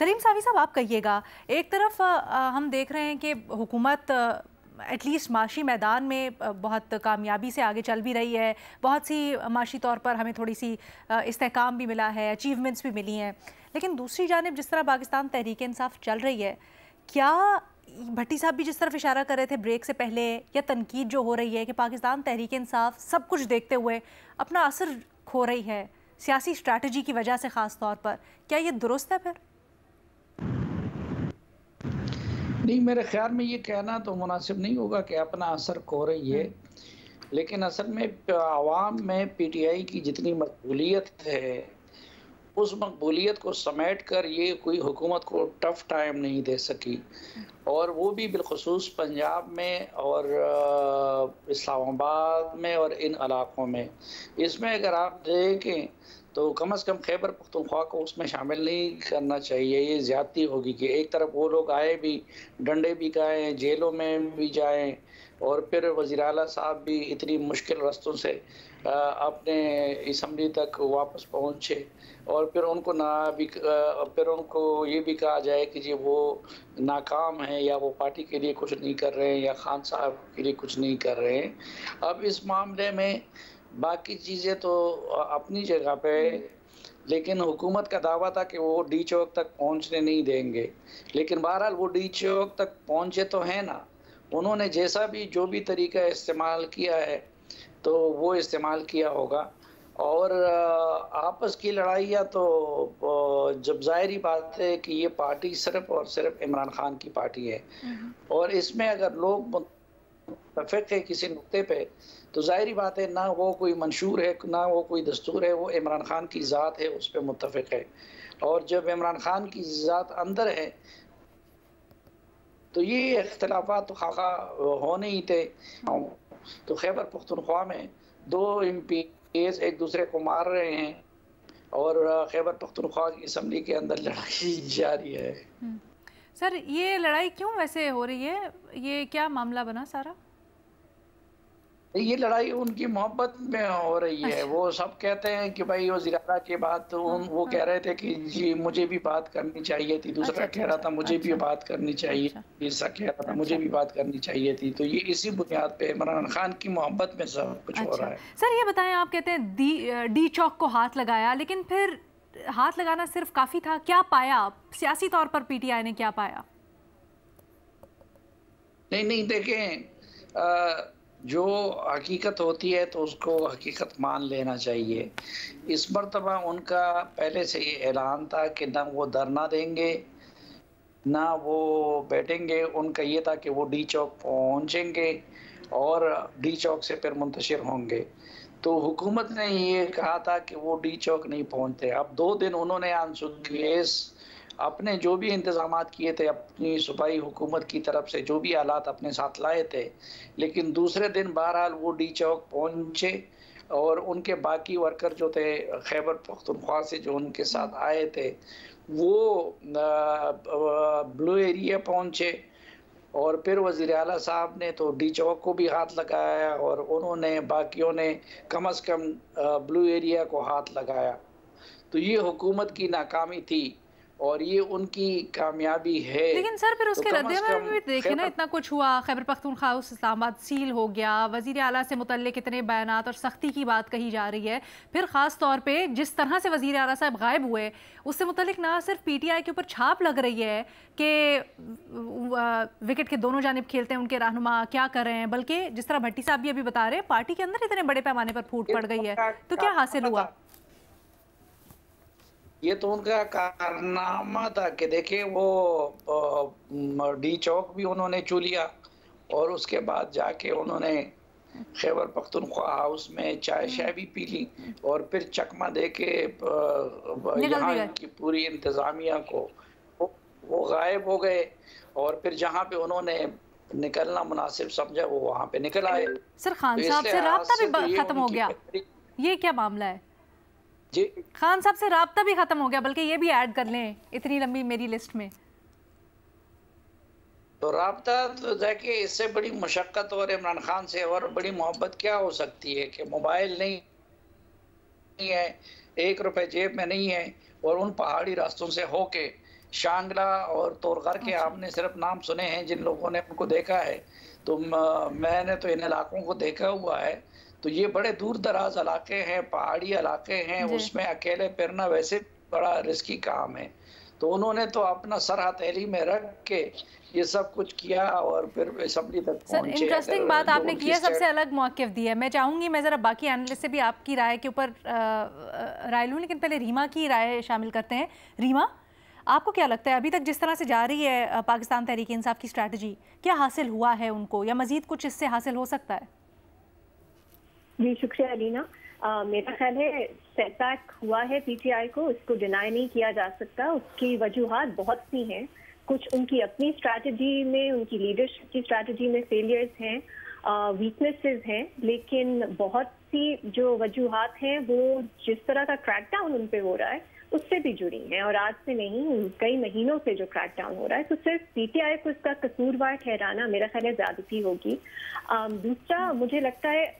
سلیم صافی صاحب آپ کہیے گا، ایک طرف ہم دیکھ رہے ہیں کہ حکومت ایٹ لیسٹ معاشی میدان میں بہت کامیابی سے آگے چل بھی رہی ہے، بہت سی معاشی طور پر ہمیں تھوڑی سی استحکام بھی ملا ہے، اچیومنٹس بھی ملی ہیں، لیکن دوسری جانب جس طرح پاکستان تحریک انصاف چل رہی ہے، کیا بھٹی صاحب بھی جس طرف اشارہ کر رہے تھے بریک سے پہلے، یا تنقید جو ہو رہی ہے کہ پاکستان تحریک انصاف سب کچھ دیکھتے ہوئے اپنا اثر کھو رہی ہے سیاسی اسٹریٹجی کی وجہ سے، خاص طور پر کیا یہ درست ہے پھر؟ نہیں، میرے خیال میں یہ کہنا تو مناسب نہیں ہوگا کہ اپنا اثر کھو رہی ہے، لیکن اصل میں عوام میں پی ٹی آئی کی جتنی مقبولیت ہے اس مقبولیت کو سمیٹ کر یہ کوئی حکومت کو ٹف ٹائم نہیں دے سکی، اور وہ بھی بالخصوص پنجاب میں اور اسلام آباد میں اور ان علاقوں میں۔ اس میں اگر آپ دیکھیں تو کم از کم خیبر پختونخوا کو اس میں شامل نہیں کرنا چاہیے، یہ زیادتی ہوگی کہ ایک طرف وہ لوگ آئے بھی، ڈنڈے بھی گائیں، جیلوں میں بھی جائیں، اور پھر وزیر اعلیٰ صاحب بھی اتنی مشکل رستوں سے اپنے اسمبلی تک واپس پہنچے، اور پھر ان کو یہ بھی کہا جائے کہ جی وہ ناکام ہیں یا وہ پارٹی کے لیے کچھ نہیں کر رہے ہیں یا خان صاحب کے لیے کچھ نہیں کر رہے ہیں۔ اب اس معاملے میں باقی چیزیں تو اپنی جگہ پہ، لیکن حکومت کا دعویٰ تھا کہ وہ ڈی چوک تک پہنچنے نہیں دیں گے، لیکن بہرحال وہ ڈی چوک تک پہنچے تو ہیں نا۔ انہوں نے جیسا بھی جو بھی طریقہ استعمال کیا ہے تو وہ استعمال کیا ہوگا، اور آپس کی لڑائیاں تو جب ظاہری بات ہے کہ یہ پارٹی صرف اور صرف عمران خان کی پارٹی ہے، اور اس میں اگر لوگ متفق ہے کسی نقطے پہ تو ظاہری بات ہے نہ وہ کوئی منشور ہے نہ وہ کوئی دستور ہے، وہ عمران خان کی ذات ہے، اس پہ متفق ہے، اور جب عمران خان کی ذات اندر ہے تو یہ اختلافات تو خواہ ہونے ہی تھے۔ تو خیبر پختونخوا میں دو ایم پی ایز ایک دوسرے کو مار رہے ہیں، اور خیبر پختونخوا کی اسمبلی کے اندر لڑائی جاری ہے۔ سر یہ لڑائی کیوں ویسے ہو رہی ہے؟ یہ کیا معاملہ بنا سارا؟ یہ لڑائی ان کی محبت میں ہو رہی ہے۔ وہ سب کہتے ہیں کہ بھائی وزیر اعلیٰ کے بعد وہ کہہ رہے تھے کہ جی مجھے بھی بات کرنی چاہیے تھی، دوسرا کہہ رہا تھا مجھے بھی بات کرنی چاہیے، تیسرا کہہ رہا تھا مجھے بھی بات کرنی چاہیے تھی۔ تو یہ اسی بنیاد پہ عمران خان کی محبت میں سب کچھ ہو رہا ہے۔ سر یہ بتائیں، آپ کہتے ہیں ڈی چوک کو ہاتھ لگایا، لیکن پھر ہاتھ لگانا صرف کافی تھا؟ کیا پایا سیاسی طور پر پی ٹی آئی نے، کیا پایا؟ نہیں دیکھیں، جو حقیقت ہوتی ہے تو اس کو حقیقت مان لینا چاہیے۔ اس مرتبہ ان کا پہلے سے یہ اعلان تھا کہ نہ وہ دھرنا دیں گے نہ وہ بیٹھیں گے، ان کا یہ تھا کہ وہ ڈی چوک پہنچیں گے اور ڈی چوک سے پھر منتشر ہوں گے۔ تو حکومت نے یہ کہا تھا کہ وہ ڈی چوک نہیں پہنچتے۔ اب 2 دن انہوں نے آنسوگیس اپنے جو بھی انتظامات کیے تھے، اپنی صوبائی حکومت کی طرف سے جو بھی آلات اپنے ساتھ لائے تھے، لیکن دوسرے دن بہرحال وہ ڈی چوک پہنچے، اور ان کے باقی ورکر جو تھے خیبر پختونخوا سے جو ان کے ساتھ آئے تھے وہ بلو ایریا پہنچے، اور پھر وزیر اعلیٰ صاحب نے تو ڈی چوک کو بھی ہاتھ لگایا، اور انہوں نے باقیوں نے کم از کم بلو ایریا کو ہاتھ لگایا۔ تو یہ حکومت کی ناکامی تھی اور یہ ان کی کامیابی ہے۔ لیکن سر پھر اس کے رد عمل بھی دیکھیں نا، اتنا کچھ ہوا، خیبر پختونخوا اسلام آباد سیل ہو گیا، وزیر اعلیٰ سے متعلق اتنے بیانات اور سختی کی بات کہی جا رہی ہے، پھر خاص طور پہ جس طرح سے وزیر اعلیٰ صاحب غائب ہوئے اس سے متعلق نہ صرف پی ٹی آئی کے اوپر چھاپ لگ رہی ہے کہ وکٹ کے دونوں جانب کھیلتے ہیں ان کے رہنما کیا کر رہے ہیں، بلکہ جس طرح بھٹی صاحب بھی ابھی بتا رہے ہیں پارٹی کے اندر اتنے بڑے پیمانے پر پھوٹ پڑ گئی ہے، تو کیا حاصل ہوا؟ یہ تو ان کا کارنامہ تھا کہ دیکھیں وہ ڈی چوک بھی انہوں نے چو لیا، اور اس کے بعد جا کے انہوں نے خیبر پختونخوا ہاؤس میں چائے شائے بھی پی لی، اور پھر چکمہ دے کے یہاں کی پوری انتظامیہ کو وہ غائب ہو گئے، اور پھر جہاں پہ انہوں نے نکلنا مناسب سمجھا وہ وہاں پہ نکل آئے۔ سر خان صاحب سے رابطہ بھی ختم ہو گیا، یہ کیا معاملہ ہے؟ جی خان صاحب سے رابطہ بھی ختم ہو گیا، بلکہ یہ بھی ایڈ کر لیں اتنی لمبی میری لسٹ میں۔ تو رابطہ تو دیکھیں اس سے بڑی مشقت اور عمران خان سے اور بڑی محبت کیا ہو سکتی ہے کہ موبائل نہیں ہے، 1 روپے جیب میں نہیں ہے، اور ان پہاڑی راستوں سے ہو کے شانگلہ اور تورغر کے آپ نے صرف نام سنے ہیں، جن لوگوں نے ان کو دیکھا ہے، تو میں نے تو ان علاقوں کو دیکھا ہوا ہے، تو یہ بڑے دور دراز علاقے ہیں، پہاڑی علاقے ہیں، اس میں اکیلے پھرنا ویسے بڑا رسکی کام ہے، تو انہوں نے تو اپنا سر ہتھیلی میں رکھ کے یہ سب کچھ کیا اور پھر اسمبلی تک سر پہنچے۔ انٹرسٹنگ بات آپ نے کی ہے، سب سے الگ موقف دی ہے۔ میں چاہوں گی میں ذرا باقی اینالسٹ سے بھی آپ کی رائے کے اوپر رائے لوں، لیکن پہلے ریما کی رائے شامل کرتے ہیں۔ ریما، آپ کو کیا لگتا ہے ابھی تک جس طرح سے جا رہی ہے پاکستان تحریک انصاف کی اسٹریٹجی، کیا حاصل ہوا ہے ان کو، یا مزید کچھ اس سے حاصل ہو سکتا ہے؟ جی شکریہ علینا۔ میرا خیال ہے سیٹ بیک ہوا ہے پی ٹی آئی کو، اس کو ڈینائی نہیں کیا جا سکتا۔ اس کی وجوہات بہت سی ہیں، کچھ ان کی اپنی اسٹریٹجی میں، ان کی لیڈرشپ کی اسٹریٹجی میں فیلیئرز ہیں، ویکنیسز ہیں، لیکن بہت سی جو وجوہات ہیں وہ جس طرح کا کریک ڈاؤن ان پہ ہو رہا ہے اس سے بھی جڑی ہیں، اور آج سے نہیں، کئی مہینوں سے جو کریک ڈاؤن ہو رہا ہے، تو صرف پی ٹی آئی کو اس کا قصوروار ٹھہرانا میرا خیال ہے زیادتی ہوگی۔ دوسرا، مجھے لگتا ہے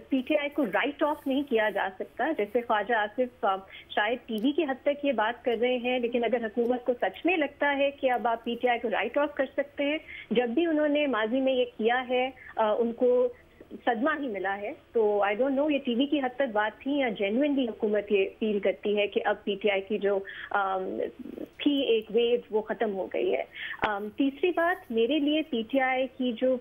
پی ٹی آئی کو رائٹ آف نہیں کیا جا سکتا، جیسے خواجہ آصف شاید ٹی وی کی حد تک یہ بات کر رہے ہیں، لیکن اگر حکومت کو سچ میں لگتا ہے کہ اب آپ پی ٹی آئی کو رائٹ آف کر سکتے ہیں، جب بھی انہوں نے ماضی میں یہ کیا ہے ان کو صدمہ ہی ملا ہے، تو آئی ڈونٹ نو یہ ٹی وی کی حد تک بات تھی یا جینوئنلی حکومت یہ فیل کرتی ہے کہ اب پی ٹی آئی کی جو تھی ایک ویو وہ ختم ہو گئی ہے۔ تیسری بات، میرے لیے پی ٹی آئی کی جو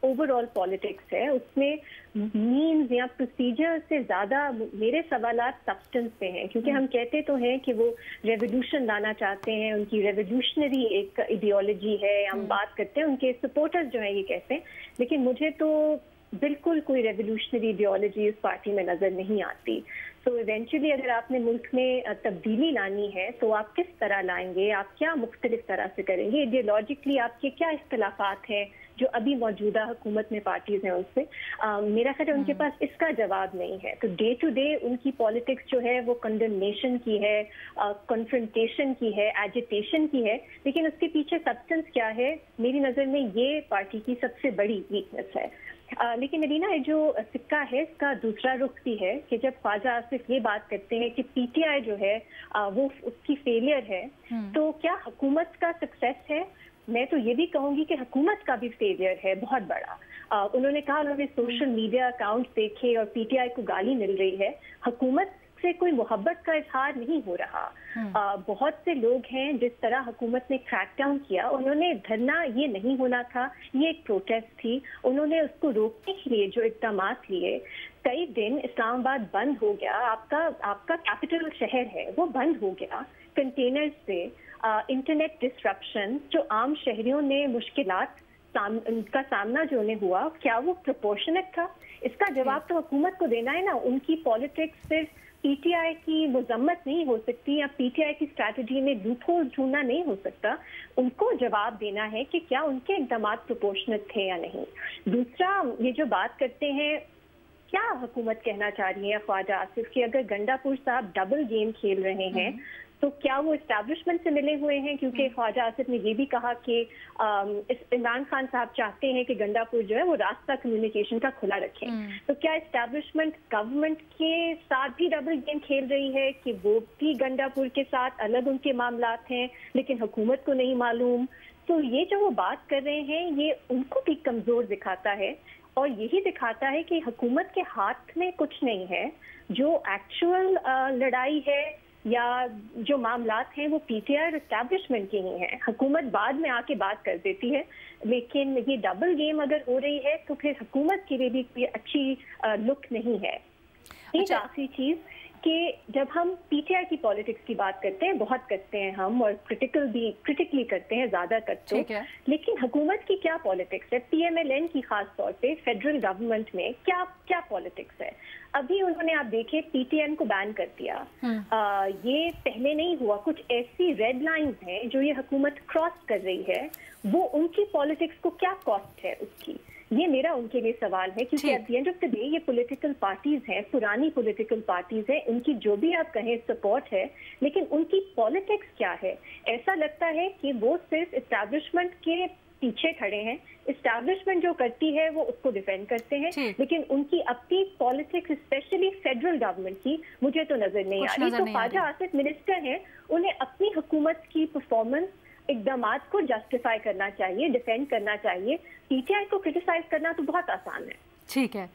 اوور آل پالیٹکس ہے اس میں مینز یا پروسیجر سے زیادہ میرے سوالات سبسٹنس پہ ہیں، کیونکہ ہم کہتے تو ہیں کہ وہ ریولیوشن لانا چاہتے ہیں، ان کی ریولیوشنری ایک ایڈیالوجی ہے، ہم بات کرتے ہیں ان کے سپورٹرز جو ہیں یہ کہتے ہیں، لیکن مجھے تو بالکل کوئی ریولیوشنری ایڈیالوجی اس پارٹی میں نظر نہیں آتی۔ تو ایونچولی اگر آپ نے ملک میں تبدیلی لانی ہے تو آپ کس طرح لائیں گے، آپ کیا مختلف طرح سے کریں گے، ایڈیالوجیکلی آپ کے کیا اختلافات ہیں جو ابھی موجودہ حکومت میں پارٹیز ہیں ان سے؟ میرا خیال ہے ان کے پاس اس کا جواب نہیں ہے۔ تو ڈے ٹو ڈے ان کی پالیٹکس جو ہے وہ کنڈمنیشن کی ہے، کنفرنٹیشن کی ہے، ایجیٹیشن کی ہے، لیکن اس کے پیچھے سبسٹنس کیا ہے، میری نظر میں یہ پارٹی کی سب سے بڑی ویکنس ہے۔ لیکن علینا یہ جو سکہ ہے اس کا دوسرا رخ بھی ہے کہ جب خواجہ آصف یہ بات کرتے ہیں کہ پی ٹی آئی جو ہے وہ اس کی فیلئر ہے، تو کیا حکومت کا سکسیس ہے؟ میں تو یہ بھی کہوں گی کہ حکومت کا بھی فیلئر ہے بہت بڑا۔ انہوں نے کہا انہوں نے سوشل میڈیا اکاؤنٹ دیکھے اور پی ٹی آئی کو گالی مل رہی ہے، حکومت سے کوئی محبت کا اظہار نہیں ہو رہا۔ بہت سے لوگ ہیں جس طرح حکومت نے کریک ڈاؤن کیا، انہوں نے دھرنا یہ نہیں ہونا تھا، یہ ایک پروٹیسٹ تھی، انہوں نے اس کو روکنے کے لیے جو اقدامات لیے، کئی دن اسلام آباد بند ہو گیا، آپ کا کیپٹل شہر ہے وہ بند ہو گیا کنٹینر سے، انٹرنیٹ ڈسرپشن، جو عام شہریوں نے مشکلات کا سامنا جو انہیں ہوا، کیا وہ پروپورشنٹ تھا؟ اس کا جواب تو حکومت کو دینا ہے نا۔ ان کی پالیٹکس صرف پی ٹی آئی کی مذمت نہیں ہو سکتی یا پی ٹی آئی کی اسٹریٹجی میں لوپ ہول ڈھونڈنا نہیں ہو سکتا، ان کو جواب دینا ہے کہ کیا ان کے اقدامات پروپورشنٹ تھے یا نہیں۔ دوسرا، یہ جو بات کرتے ہیں کیا حکومت کہنا چاہ رہی ہے خواجہ آصف کہ اگر گنڈا پور صاحب ڈبل گیم کھیل رہے ہیں تو کیا وہ اسٹیبلشمنٹ سے ملے ہوئے ہیں؟ کیونکہ خواجہ آصف نے یہ بھی کہا کہ عمران خان صاحب چاہتے ہیں کہ گنڈا پور جو ہے وہ راستہ کمیونیکیشن کا کھلا رکھیں، تو کیا اسٹیبلشمنٹ گورنمنٹ کے ساتھ بھی ڈبل گیم کھیل رہی ہے کہ وہ بھی گنڈا پور کے ساتھ الگ ان کے معاملات ہیں لیکن حکومت کو نہیں معلوم؟ تو یہ جو وہ بات کر رہے ہیں یہ ان کو بھی کمزور دکھاتا ہے، اور یہی دکھاتا ہے کہ حکومت کے ہاتھ میں کچھ نہیں ہے، جو ایکچوئل لڑائی ہے یا جو معاملات ہیں وہ پی ٹی آئی اور اسٹیبلشمنٹ کے ہی ہیں۔ حکومت بعد میں آ کے بات کر دیتی ہے، لیکن یہ ڈبل گیم اگر ہو رہی ہے تو پھر حکومت کے لیے بھی کوئی اچھی لک نہیں ہے۔ ایک آخری چیز کہ جب ہم پی ٹی آئی کی پالیٹکس کی بات کرتے ہیں، بہت کرتے ہیں ہم، اور کرٹیکلی کرتے ہیں زیادہ کرتے ہیں، لیکن حکومت کی کیا پالیٹکس ہے؟ پی ایم ایل این کی خاص طور پہ فیڈرل گورنمنٹ میں کیا پالیٹکس ہے؟ ابھی انہوں نے آپ دیکھیں پی ٹی ایم کو بین کر دیا، یہ پہلے نہیں ہوا۔ کچھ ایسی ریڈ لائنز ہیں جو یہ حکومت کراس کر رہی ہے، وہ ان کی پالیٹکس کو کیا کاسٹ ہے اس کی؟ یہ میرا ان کے لیے سوال ہے، کیونکہ at the end of the day یہ پولیٹیکل پارٹیز ہیں، پرانی پولیٹیکل پارٹیز ہیں، ان کی جو بھی آپ کہیں سپورٹ ہے، لیکن ان کی پالیٹکس کیا ہے؟ ایسا لگتا ہے کہ وہ صرف اسٹیبلشمنٹ کے پیچھے کھڑے ہیں. اسٹیبلشمنٹ جو کرتی ہے وہ اس کو ڈیفینڈ کرتے ہیں, لیکن ان کی اپنی پالیٹکس اسپیشلی فیڈرل گورنمنٹ کی مجھے تو نظر نہیں آ رہی. تو خواجہ آصف منسٹر ہیں, انہیں اپنی حکومت کی پرفارمنس اقدامات کو جسٹیفائی کرنا چاہیے, ڈیفینڈ کرنا چاہیے. پی ٹی آئی کو کرٹیسائز کرنا تو بہت آسان ہے. ٹھیک ہے.